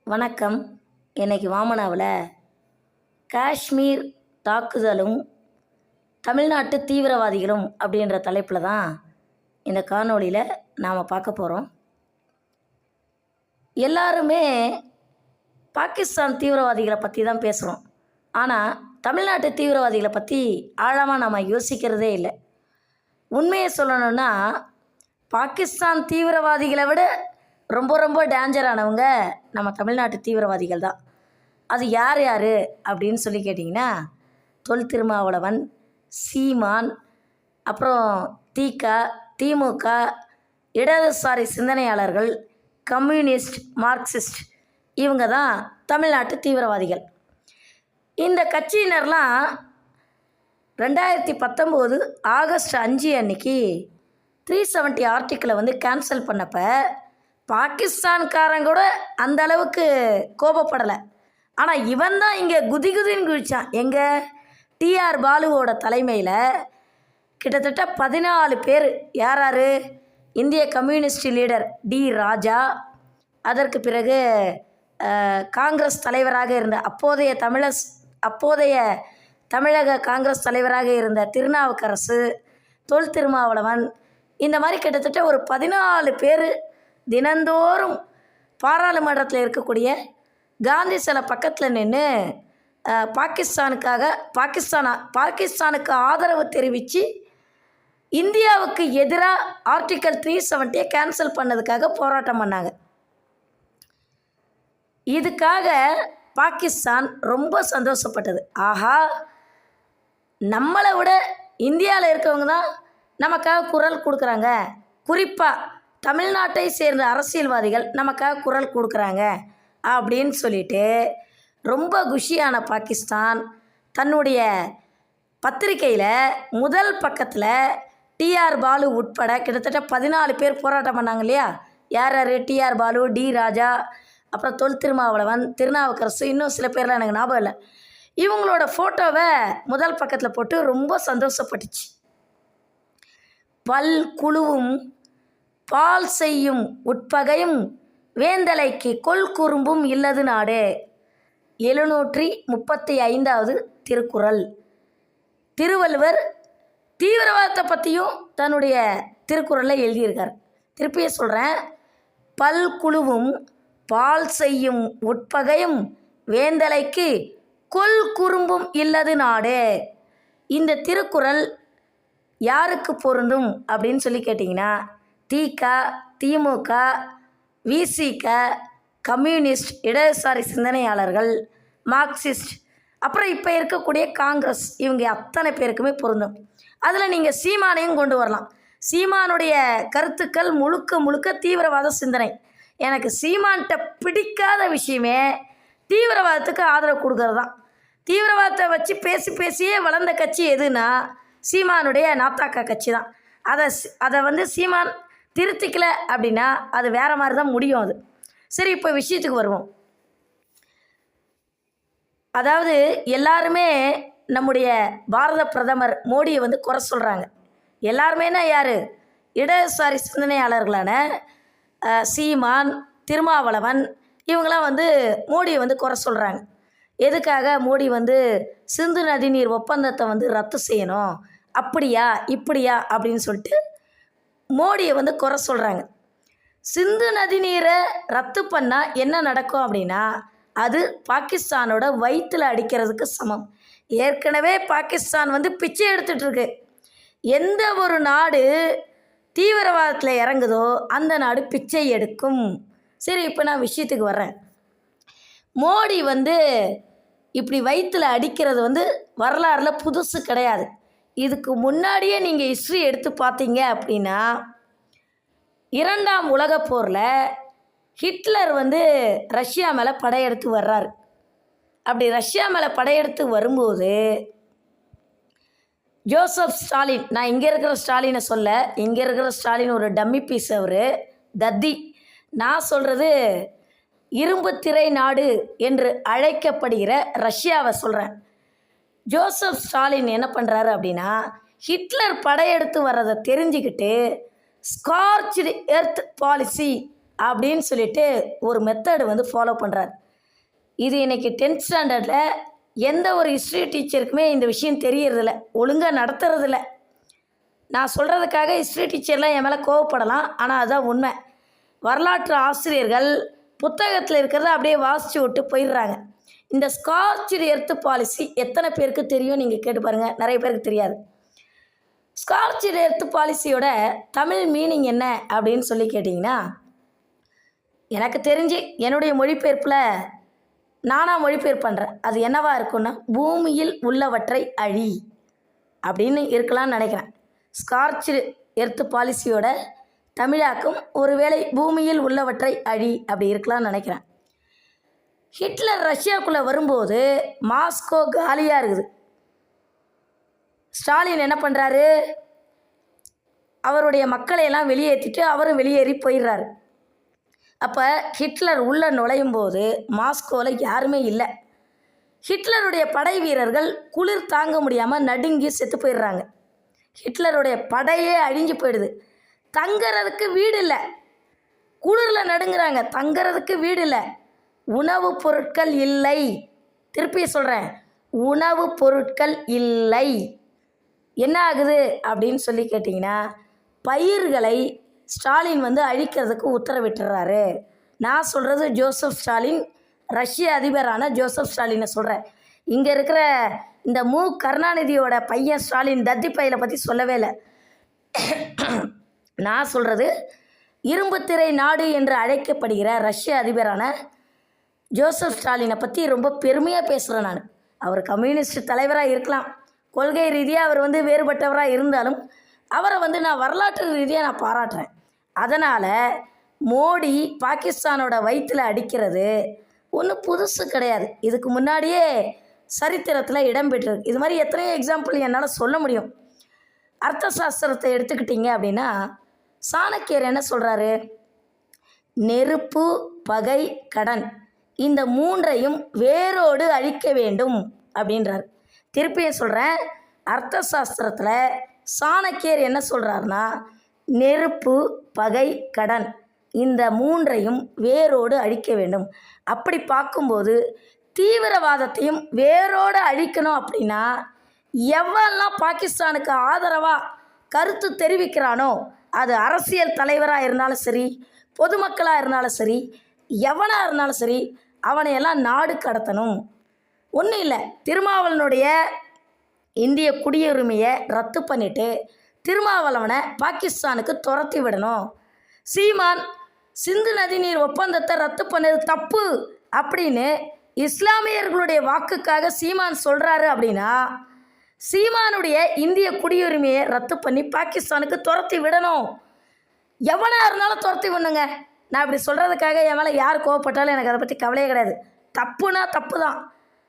வணக்கம். இன்னைக்கு வாமனாவில் காஷ்மீர் தாக்குதலும் தமிழ்நாட்டு தீவிரவாதிகளும் அப்படின்ற தலைப்பில் தான் இந்த காணொளியில் நாம் பார்க்க போகிறோம். எல்லாருமே பாகிஸ்தான் தீவிரவாதிகளை பற்றி தான் பேசுகிறோம். ஆனால் தமிழ்நாட்டு தீவிரவாதிகளை பற்றி ஆழமாக நாம் யோசிக்கிறதே இல்லை. உண்மையை சொல்லணுன்னா பாகிஸ்தான் தீவிரவாதிகளை விட ரொம்ப ரொம்ப டேஞ்சரானவங்க நம்ம தமிழ்நாட்டு தீவிரவாதிகள் தான். அது யார் யார் அப்படின்னு சொல்லி கேட்டிங்கன்னா, தொல் திருமாவளவன், சீமான், அப்புறம் திமுக, இடதுசாரி சிந்தனையாளர்கள், கம்யூனிஸ்ட், மார்க்சிஸ்ட், இவங்க தான் தமிழ்நாட்டு தீவிரவாதிகள். இந்த கட்சியினர்லாம் 2019 ஆகஸ்ட் 5 அன்னைக்கு 370 ஆர்டிக்கிளை கேன்சல் பண்ணப்போ பாகிஸ்தான்காரன் கூட அந்த அளவுக்கு கோபப்படலை. ஆனால் இவன் தான் இங்கே குதின்னு குதிச்சான். எங்கள் டிஆர் பாலுவோட தலைமையில் கிட்டத்தட்ட 14 பேர். யார்? இந்திய கம்யூனிஸ்ட் லீடர் டி ராஜா, அதற்கு பிறகு காங்கிரஸ் தலைவராக இருந்த அப்போதைய தமிழக காங்கிரஸ் தலைவராக இருந்த திருநாவுக்கரசு, தொல் திருமாவளவன், இந்த மாதிரி கிட்டத்தட்ட ஒரு 14 பேர் தினந்தோறும் பாராளுமன்றத்தில் இருக்கக்கூடிய காந்தி சிலை பக்கத்தில் நின்று பாகிஸ்தானுக்கு ஆதரவு தெரிவித்து இந்தியாவுக்கு எதிராக ஆர்டிக்கல் 370 கேன்சல் பண்ணதுக்காக போராட்டம் பண்ணாங்க. இதுக்காக பாகிஸ்தான் ரொம்ப சந்தோஷப்பட்டது. ஆஹா, நம்மளை விட இந்தியாவில் இருக்கவங்க தான் நமக்காக குரல் கொடுக்குறாங்க, குறிப்பாக தமிழ்நாட்டை சேர்ந்த அரசியல்வாதிகள் நமக்காக குரல் கொடுக்குறாங்க அப்படின்னு சொல்லிட்டு ரொம்ப குஷியான பாகிஸ்தான் தன்னுடைய பத்திரிக்கையில் முதல் பக்கத்தில் டிஆர் பாலு உட்பட கிட்டத்தட்ட 14 பேர் போராட்டம் பண்ணாங்க இல்லையா? யார்? டிஆர் பாலு, டி ராஜா, அப்புறம் தொல் திருமாவளவன், திருநாவுக்கரசு, இன்னும் சில பேர்லாம் எனக்கு ஞாபகம் இல்லை. இவங்களோட ஃபோட்டோவை முதல் பக்கத்தில் போட்டு ரொம்ப சந்தோஷப்பட்டுச்சு. பல் குழுவும் பால் செய்யும் உட்பகையும் வேந்தலைக்கு கொல் குறும்பும் இல்லது நாடு. 735வது திருக்குறள். திருவள்ளுவர் தீவிரவாதத்தை பற்றியும் தன்னுடைய திருக்குறளில் எழுதியிருக்கார். திருப்பியே சொல்கிறேன், பல் குழுவும் பால் செய்யும் உட்பகையும் வேந்தலைக்கு கொல் குறும்பும் இல்லது நாடு. இந்த திருக்குறள் யாருக்கு பொருந்தும் அப்படின்னு சொல்லி கேட்டிங்கன்னா, திமுக, விசிக, கம்யூனிஸ்ட், இடதுசாரி சிந்தனையாளர்கள், மார்க்சிஸ்ட், அப்புறம் இப்போ இருக்கக்கூடிய காங்கிரஸ், இவங்க அத்தனை பேருக்குமே பொருந்தும். அதில் நீங்கள் சீமானையும் கொண்டு வரலாம். சீமானுடைய கருத்துக்கள் முழுக்க தீவிரவாத சிந்தனை. எனக்கு சீமான்கிட்ட பிடிக்காத விஷயமே தீவிரவாதத்துக்கு ஆதரவு கொடுக்கறது தான். தீவிரவாதத்தை வச்சு பேசியே வளர்ந்த கட்சி எதுனா சீமானுடைய நாத்தாக்கா கட்சி தான். அதை சீமான் திருத்திக்கல அப்படின்னா அது வேறு மாதிரி தான் முடியும். அது சரி, இப்போ விஷயத்துக்கு வருவோம். அதாவது எல்லாருமே நம்முடைய பாரத பிரதமர் மோடியை குறை சொல்கிறாங்க. எல்லாருமேனா யார்? இடதுசாரி சிந்தனையாளர்களான சீமான், திருமாவளவன், இவங்களாம் மோடியை குறை சொல்கிறாங்க. எதுக்காக? மோடி சிந்து நதிநீர் ஒப்பந்தத்தை ரத்து செய்யணும், அப்படியா இப்படியா அப்படின்னு சொல்லிட்டு மோடியை குறை சொல்கிறாங்க. சிந்து நதிநீரை ரத்து பண்ணால் என்ன நடக்கும் அப்படின்னா, அது பாகிஸ்தானோட வயிற்றில் அடிக்கிறதுக்கு சமம். ஏற்கனவே பாகிஸ்தான் பிச்சை எடுத்துகிட்ருக்கு. எந்த ஒரு நாடு தீவிரவாதத்தில் இறங்குதோ அந்த நாடு பிச்சை எடுக்கும். சரி, இப்போ நான் விஷயத்துக்கு வர்றேன். மோடி இப்படி வயிற்றில் அடிக்கிறது வரலாறில் புதுசு கிடையாது. இதுக்கு முன்னாடியே நீங்கள் ஹிஸ்ட்ரி எடுத்து பார்த்தீங்க அப்படின்னா, 2ஆம் உலகப் போரில் ஹிட்லர் ரஷ்யா மேலே படையெடுத்து வர்றார். அப்படி ரஷ்யா மேலே படையெடுத்து வரும்போது ஜோசப் ஸ்டாலின், நான் இங்கே இருக்கிற ஸ்டாலினை சொல்ல, இங்கே இருக்கிற ஸ்டாலின் ஒரு டம்மி பீஸ், அவர் தத்தி. நான் சொல்கிறது இரும்பு திரை நாடு என்று அழைக்கப்படுகிற ரஷ்யாவை சொல்கிறேன். ஜோசப் ஸ்டாலின் என்ன பண்ணுறாரு அப்படின்னா, ஹிட்லர் படையெடுத்து வர்றதை தெரிஞ்சுக்கிட்டு ஸ்கார்ச்டு எர்த் பாலிசி அப்படின்னு சொல்லிட்டு ஒரு மெத்தடு வந்து ஃபாலோ பண்ணுறார். இது இன்றைக்கி 10th ஸ்டாண்டர்டில் எந்த ஒரு ஹிஸ்ட்ரி டீச்சருக்குமே இந்த விஷயம் தெரியறதில்ல, ஒழுங்காக நடத்துறதில்ல. நான் சொல்கிறதுக்காக ஹிஸ்ட்ரி டீச்சர்லாம் என் மேலே கோவப்படலாம், ஆனால் அதுதான் உண்மை. வரலாற்று ஆசிரியர்கள் புத்தகத்தில் இருக்கிறத அப்படியே வாசித்து விட்டு போயிடுறாங்க. இந்த ஸ்கார்ச்டு எர்த் பாலிசி எத்தனை பேருக்கு தெரியும் நீங்கள் கேட்டு பாருங்கள். நிறைய பேருக்கு தெரியாது. ஸ்கார்ச்டு எர்த் பாலிசியோட தமிழ் மீனிங் என்ன அப்படின்னு சொல்லி கேட்டிங்கன்னா, எனக்கு தெரிஞ்சு என்னுடைய மொழிபெயர்ப்பில் நானாக மொழிபெயர்ப்பு பண்ணுறேன். அது என்னவா இருக்குன்னா, பூமியில் உள்ளவற்றை அழி அப்படின்னு இருக்கலாம்னு நினைக்கிறேன். ஸ்கார்ச்டு எர்த் பாலிசியோட தமிழாக்கும் ஒருவேளை பூமியில் உள்ளவற்றை அழி அப்படி இருக்கலாம்னு நினைக்கிறேன். ஹிட்லர் ரஷ்யாவுக்குள்ளே வரும்போது மாஸ்கோ காலியாக இருக்குது. ஸ்டாலின் என்ன பண்ணுறாரு, அவருடைய மக்களையெல்லாம் வெளியேற்றிட்டு அவரும் வெளியேறி போயிடுறாரு. அப்போ ஹிட்லர் உள்ளே நுழையும் போது மாஸ்கோவில் யாருமே இல்லை. ஹிட்லருடைய படை வீரர்கள் குளிர் தாங்க முடியாமல் நடுங்கி செத்து போயிடுறாங்க. ஹிட்லருடைய படையே அழிஞ்சு போயிடுது. தங்கிறதுக்கு வீடு இல்லை, குளிரில் நடுங்கிறாங்க, தங்கிறதுக்கு வீடு இல்லை, உணவுப் பொருட்கள் இல்லை. திருப்பி சொல்கிறேன், உணவுப் பொருட்கள் இல்லை. என்ன ஆகுது அப்படின்னு சொல்லி கேட்டிங்கன்னா, பயிர்களை ஸ்டாலின் வந்து அழிக்கிறதுக்கு உத்தரவிட்டுறாரு. நான் சொல்கிறது ஜோசப் ஸ்டாலின், ரஷ்ய அதிபரான ஜோசப் ஸ்டாலினை சொல்கிறேன். இங்கே இருக்கிற இந்த கருணாநிதியோட பையன் ஸ்டாலின் தத்தி பையலை பற்றி சொல்லவே இல்லை. நான் சொல்கிறது இரும்புத்திரை நாடு என்று அழைக்கப்படுகிற ரஷ்ய அதிபரான ஜோசப் ஸ்டாலினை பற்றி ரொம்ப பெருமையாக பேசுகிறேன் நான். அவர் கம்யூனிஸ்ட் தலைவராக இருக்கலாம், கொள்கை ரீதியாக அவர் வந்து வேறுபட்டவராக இருந்தாலும் அவரை வந்து நான் வரலாற்று ரீதியாக நான் பாராட்டுறேன். அதனால் மோடி பாகிஸ்தானோட வயிற்றில் அடிக்கிறது ஒன்றும் புதுசு கிடையாது. இதுக்கு முன்னாடியே சரித்திரத்தில் இடம்பெற்றிருக்கு. இது மாதிரி எத்தனையோ எக்ஸாம்பிள் என்னால் சொல்ல முடியும். அர்த்த சாஸ்திரத்தை எடுத்துக்கிட்டிங்க அப்படின்னா, சாணக்கியர் என்ன சொல்கிறாரு, நெருப்பு, பகை, கடன் இந்த மூன்றையும் வேரோடு அழிக்க வேண்டும் அப்படின்றார். திருப்பியும் சொல்கிறேன், அர்த்த சாஸ்திரத்தில் சாணக்கியர் என்ன சொல்கிறாருன்னா, நெருப்பு, பகை, கடன் இந்த மூன்றையும் வேரோடு அழிக்க வேண்டும். அப்படி பார்க்கும்போது தீவிரவாதத்தையும் வேரோடு அழிக்கணும் அப்படின்னா, எவெல்லாம் பாகிஸ்தானுக்கு ஆதரவாக கருத்து தெரிவிக்கிறானோ, அது அரசியல் தலைவராக இருந்தாலும் சரி, பொதுமக்களாக இருந்தாலும் சரி, எவனாக இருந்தாலும் சரி, அவனையெல்லாம் நாடு கடத்தணும். ஒன்றும் இல்லை, திருமாவளவனுடைய இந்திய குடியுரிமையை ரத்து பண்ணிவிட்டு திருமாவளவனை பாகிஸ்தானுக்கு துரத்தி விடணும். சீமான் சிந்து நதிநீர் ஒப்பந்தத்தை ரத்து பண்ணது தப்பு அப்படின்னு இஸ்லாமியர்களுடைய வாக்குக்காக சீமான் சொல்கிறாரு அப்படின்னா, சீமானுடைய இந்திய குடியுரிமையை ரத்து பண்ணி பாகிஸ்தானுக்கு துரத்தி விடணும். எவனாக இருந்தாலும் துரத்தி விடணுங்க. நான் இப்படி சொல்கிறதுக்காக என் மேலே யார் கோவப்பட்டாலும் எனக்கு அதை பற்றி கவலையே கிடையாது. தப்புனா தப்பு தான்.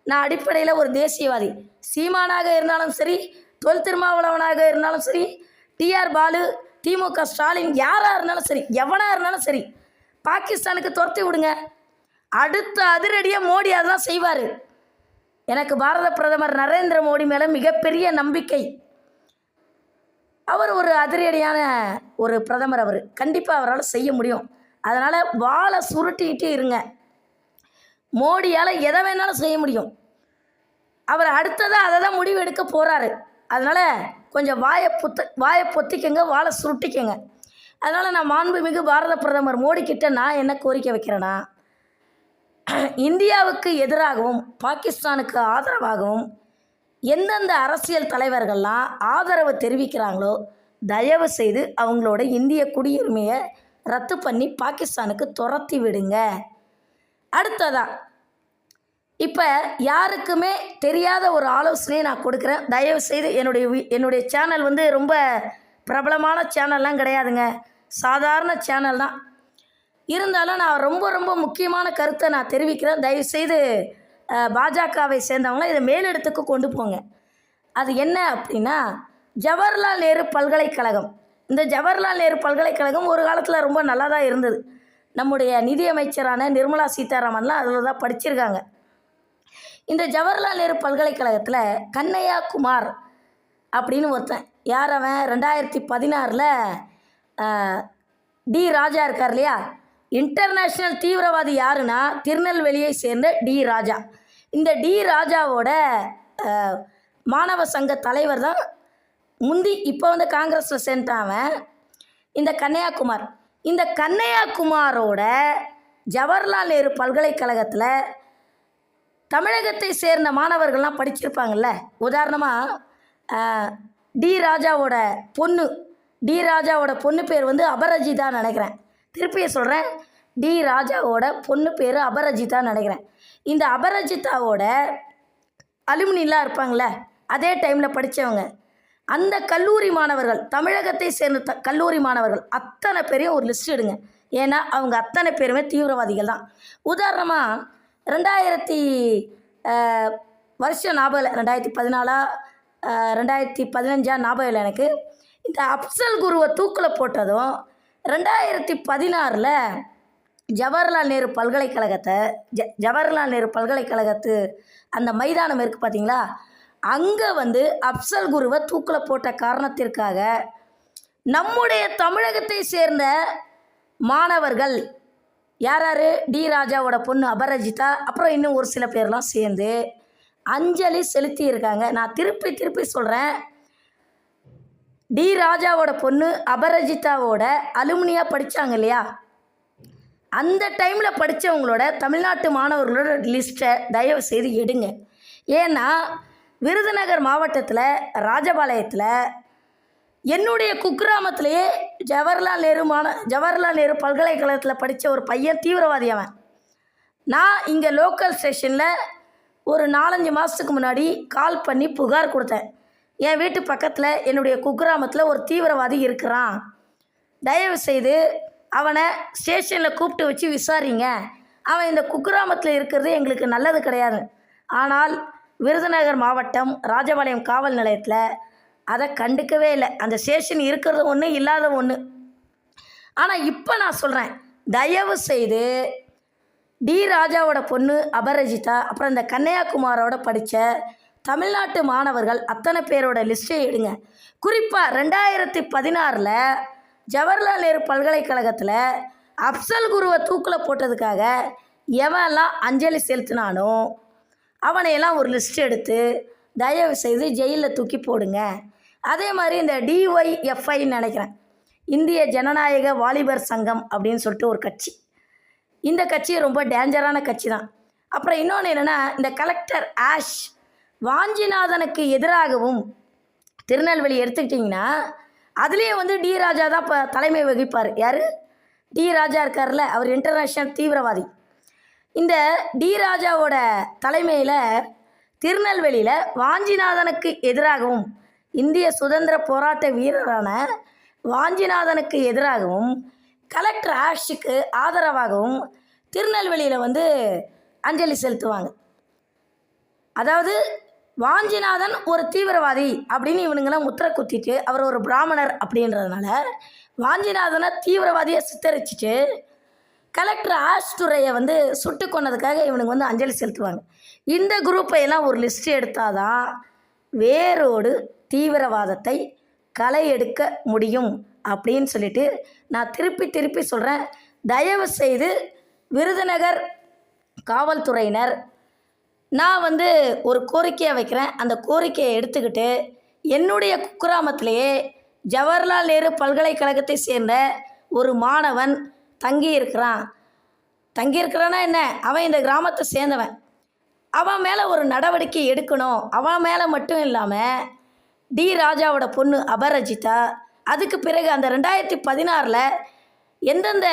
நான் அடிப்படையில் ஒரு தேசியவாதி. சீமானாக இருந்தாலும் சரி, தொல் திருமாவளவனாக இருந்தாலும் சரி, டிஆர் பாலு, திமுக ஸ்டாலின், யாராக இருந்தாலும் சரி, எவனாக இருந்தாலும் சரி, பாகிஸ்தானுக்கு துரத்தி விடுங்க. அடுத்த அதிரடியாக மோடி அதெல்லாம் செய்வார். எனக்கு பாரத பிரதமர் நரேந்திர மோடி மேலே மிகப்பெரிய நம்பிக்கை. அவர் ஒரு அதிரடியான ஒரு பிரதமர். அவர் கண்டிப்பாக அவரால் செய்ய முடியும். அதனால் வாழை சுருட்டிக்கிட்டு இருங்க. மோடியால் எதை வேணாலும் செய்ய முடியும். அவர் அடுத்ததாக அதை தான் முடிவு எடுக்க போகிறாரு. அதனால் கொஞ்சம் வாயை பொத்திக்கங்க, வாழை சுருட்டிக்கங்க. அதனால் நான் மாண்புமிகு பாரத பிரதமர் மோடிக்கிட்ட நான் என்ன கோரிக்கை வைக்கிறேன்னா, இந்தியாவுக்கு எதிராகவும் பாகிஸ்தானுக்கு ஆதரவாகவும் எந்தெந்த அரசியல் தலைவர்கள்லாம் ஆதரவு தெரிவிக்கிறாங்களோ, தயவு செய்து அவங்களோட இந்திய குடியுரிமையை ரத்து பண்ணி பாகிஸ்தானுக்கு துரத்தி விடுங்க. அடுத்ததா இப்போ யாருக்குமே தெரியாத ஒரு ஆலோசனையை நான் கொடுக்குறேன். தயவு செய்து என்னுடைய சேனல் வந்து ரொம்ப பிரபலமான சேனல்லாம் கிடையாதுங்க, சாதாரண சேனல் தான். இருந்தாலும் நான் ரொம்ப ரொம்ப முக்கியமான கருத்தை நான் தெரிவிக்கிறேன். தயவுசெய்து பாஜகவை சேர்ந்தவங்களாம் இதை மேலிடத்துக்கு கொண்டு போங்க. அது என்ன அப்படின்னா, ஜவஹர்லால் நேரு பல்கலைக்கழகம். இந்த ஜவஹர்லால் நேரு பல்கலைக்கழகம் ஒரு காலத்தில் ரொம்ப நல்லா தான் இருந்தது. நம்முடைய நிதியமைச்சரான நிர்மலா சீதாராமன்லாம் அதில் தான் படிச்சிருக்காங்க. இந்த ஜவஹர்லால் நேரு பல்கலைக்கழகத்தில் கண்ணையா குமார் அப்படின்னு ஒருத்தன், யார் அவன், 2016 டி ராஜா இருக்கார் இல்லையா, இன்டர்நேஷ்னல் தீவிரவாதி யாருன்னா திருநெல்வேலியை சேர்ந்த டி ராஜா. இந்த டி ராஜாவோட மாணவ சங்க தலைவர் தான் இப்போ வந்து காங்கிரஸில் சேர்ந்துட்டான் இந்த கன்னியாகுமார். இந்த கன்னியாகுமாரோட ஜவஹர்லால் நேரு பல்கலைக்கழகத்தில் தமிழகத்தை சேர்ந்த மாணவர்கள்லாம் படிச்சிருப்பாங்கள்ல. உதாரணமாக டி ராஜாவோட பொண்ணு பேர் வந்து அபராஜிதான்னு நினைக்கிறேன். திருப்பியே சொல்கிறேன், டி ராஜாவோட பொண்ணு பேர் அபராஜிதான்னு நினைக்கிறேன். இந்த அபராஜிதாவோட அலுமினிலாம் இருப்பாங்களே, அதே டைமில் படித்தவங்க அந்த கல்லூரி மாணவர்கள், தமிழகத்தை சேர்ந்த கல்லூரி மாணவர்கள் அத்தனை பேரையும் ஒரு லிஸ்ட் எடுங்க. ஏன்னா அவங்க அத்தனை பேருமே தீவிரவாதிகள் தான். உதாரணமாக 2000 வருஷம் ஞாபகம் இல்லை, 2014 2015 ஞாபகம் இல்லை எனக்கு. இந்த அப்சல் குருவை தூக்கில் போட்டதும் 2016 ஜவஹர்லால் நேரு பல்கலைக்கழகத்து அந்த மைதானம் இருக்குது பார்த்தீங்களா, அங்கே வந்து அப்சல் குருவை தூக்கில் போட்ட காரணத்திற்காக நம்முடைய தமிழகத்தை சேர்ந்த மாணவர்கள் யார் டி ராஜாவோட பொண்ணு அபராஜிதா, அப்புறம் இன்னும் ஒரு சில பேர்லாம் சேர்ந்து அஞ்சலி செலுத்தியிருக்காங்க. நான் திருப்பி சொல்கிறேன், டி ராஜாவோட பொண்ணு அபராஜிதாவோட அலுமினியாக படித்தாங்க இல்லையா, அந்த டைமில் படித்தவங்களோட தமிழ்நாட்டு மாணவர்களோட லிஸ்ட்டை தயவு செய்து எடுங்க. ஏன்னா விருதுநகர் மாவட்டத்தில் ராஜபாளையத்தில் என்னுடைய குக்கிராமத்திலேயே ஜவஹர்லால் நேரு பல்கலைக்கழகத்தில் படித்த ஒரு பையன் தீவிரவாதி. அவன் நான் இங்கே லோக்கல் ஸ்டேஷனில் ஒரு 4-5 மாதத்துக்கு முன்னாடி கால் பண்ணி புகார் கொடுத்தேன். என் வீட்டு பக்கத்தில் என்னுடைய குக்கிராமத்தில் ஒரு தீவிரவாதி இருக்கிறான், தயவு செய்து அவனை ஸ்டேஷனில் கூப்பிட்டு வச்சு விசாரிங்க, அவன் இந்த குக்கிராமத்தில் இருக்கிறது எங்களுக்கு நல்லது கிடையாது. ஆனால் விருதுநகர் மாவட்டம் ராஜபாளையம் காவல் நிலையத்தில் அதை கண்டுக்கவே இல்லை. அந்த ஸ்டேஷன் இருக்கிறது ஒன்று, இல்லாத ஒன்று. ஆனால் இப்போ நான் சொல்கிறேன், தயவு செய்து டி ராஜாவோட பொண்ணு அபராஜிதா, அப்புறம் இந்த கன்னியாகுமாரோட படித்த தமிழ்நாட்டு மாணவர்கள் அத்தனை பேரோட லிஸ்ட்டை எடுங்க. குறிப்பாக 2016 ஜவஹர்லால் நேரு பல்கலைக்கழகத்தில் அப்சல் குருவை தூக்கில் போட்டதுக்காக எவன்லாம் அஞ்சலி செலுத்தினானோ அவனையெல்லாம் ஒரு லிஸ்ட் எடுத்து தயவு செய்து ஜெயிலில் தூக்கி போடுங்க. அதே மாதிரி இந்த DYFIன்னு நினைக்கிறேன், இந்திய ஜனநாயக வாலிபர் சங்கம் அப்படின்னு சொல்லிட்டு ஒரு கட்சி. இந்த கட்சி ரொம்ப டேஞ்சரான கட்சி தான். அப்புறம் இன்னொன்று என்னென்னா, இந்த கலெக்டர் ஆஷ் வாஞ்சிநாதனுக்கு எதிராகவும் திருநெல்வேலி எடுத்துக்கிட்டிங்கன்னா அதுலேயே வந்து டி ராஜா தான் இப்போ தலைமை வகிப்பார். யார்? டி ராஜா இருக்கார்ல, அவர் இன்டர்நேஷ்னல் தீவிரவாதி. இந்த டி ராஜாவோட தலைமையில் திருநெல்வேலியில் வாஞ்சிநாதனுக்கு எதிராகவும், இந்திய சுதந்திர போராட்ட வீரரான வாஞ்சிநாதனுக்கு எதிராகவும், கலெக்டர் ஆஷுக்கு ஆதரவாகவும் திருநெல்வேலியில் வந்து அஞ்சலி செலுத்துவாங்க. அதாவது வாஞ்சிநாதன் ஒரு தீவிரவாதி அப்படின்னு இவனுங்களாம் முத்திரை குத்திட்டு அவர் ஒரு பிராமணர் அப்படின்றதுனால வாஞ்சிநாதனை தீவிரவாதியை சித்தரிச்சிட்டு கலெக்டர் ஆஷ் துரையை வந்து சுட்டு கொன்னதுக்காக இவனுங்க வந்து அஞ்சலி செலுத்துவாங்க. இந்த குரூப்பையெல்லாம் ஒரு லிஸ்ட் எடுத்தால் தான் வேரோடு தீவிரவாதத்தை களை எடுக்க முடியும் அப்படின்னு சொல்லிட்டு நான் திருப்பி சொல்கிறேன். தயவு செய்து விருதுநகர் காவல்துறையினர், நான் வந்து ஒரு கோரிக்கையை வைக்கிறேன், அந்த கோரிக்கையை எடுத்துக்கிட்டு என்னுடைய குக்கிராமத்திலேயே ஜவஹர்லால் நேரு பல்கலைக்கழகத்தை சேர்ந்த ஒரு மாணவன் தங்கியிருக்கிறான்னா என்ன, அவன் இந்த கிராமத்தை சேர்ந்தவன், அவன் மேலே ஒரு நடவடிக்கை எடுக்கணும். அவன் மேலே மட்டும் இல்லாமல் டி ராஜாவோட பொண்ணு அபராஜிதா, அதுக்கு பிறகு அந்த 2016 எந்தெந்த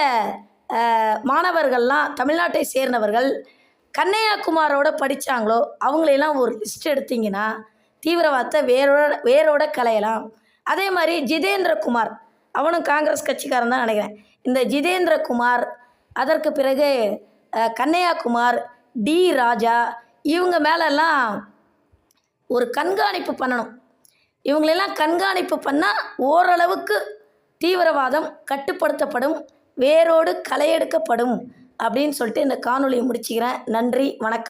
மாணவர்கள்லாம் தமிழ்நாட்டை சேர்ந்தவர்கள் கன்னியாகுமாரோட படித்தாங்களோ அவங்களையெல்லாம் ஒரு லிஸ்ட் எடுத்திங்கன்னா தீவிரவாதத்தை வேரோட களையலாம். அதே மாதிரி ஜிதேந்திரகுமார், அவனும் காங்கிரஸ் கட்சிக்காரன் தான் நினைக்கிறேன். இந்த ஜிதேந்திரகுமார், அதற்கு பிறகு கன்னியாகுமார், டி ராஜா, இவங்க மேலெல்லாம் ஒரு கண்காணிப்பு பண்ணணும். இவங்களெல்லாம் கண்காணிப்பு பண்ணால் ஓரளவுக்கு தீவிரவாதம் கட்டுப்படுத்தப்படும், வேரோடு களையெடுக்கப்படும் அப்படின்னு சொல்லிட்டு இந்த காணொலியை முடிச்சுக்கிறேன். நன்றி, வணக்கம்.